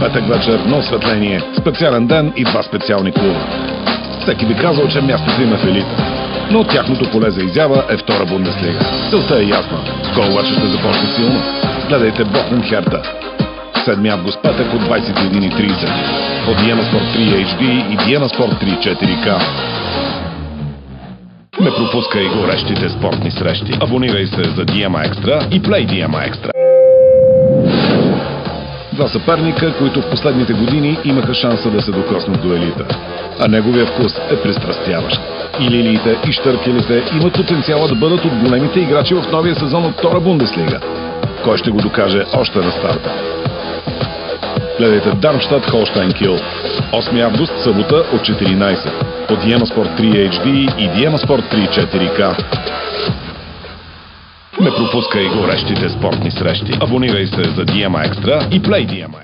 Петък вечер на осветление, специален ден и два специални клуба. Всеки би казал, че мястото им е в елита, но тяхното поле за изява е втора Бундеслига. Целта е ясна. Скоро обаче ще започне силно. Гледайте Бохум Херта. 7 август петък от 21:30 от Диема Спорт 3 HD и Диема Спорт 3 4K. Не пропускай горещите спортни срещи. Абонирай се за Диема Екстра и Play Диема Екстра. Два съперника, които в последните години имаха шанса да се докоснат до елита. А неговия вкус е пристрастяващ. И лилиите, и щъркелите имат потенциала да бъдат от големите играчи в новия сезон от втора Бундеслига. Кой ще го докаже още на старта? Гледайте Дармштадт Холштайн Кил. 8 август, събота от 14 от Диема Спорт 3 HD и Диема Спорт 3 4K. Не пропускай горещите спортни срещи. Абонирай се за Диема Екстра и Play Диема.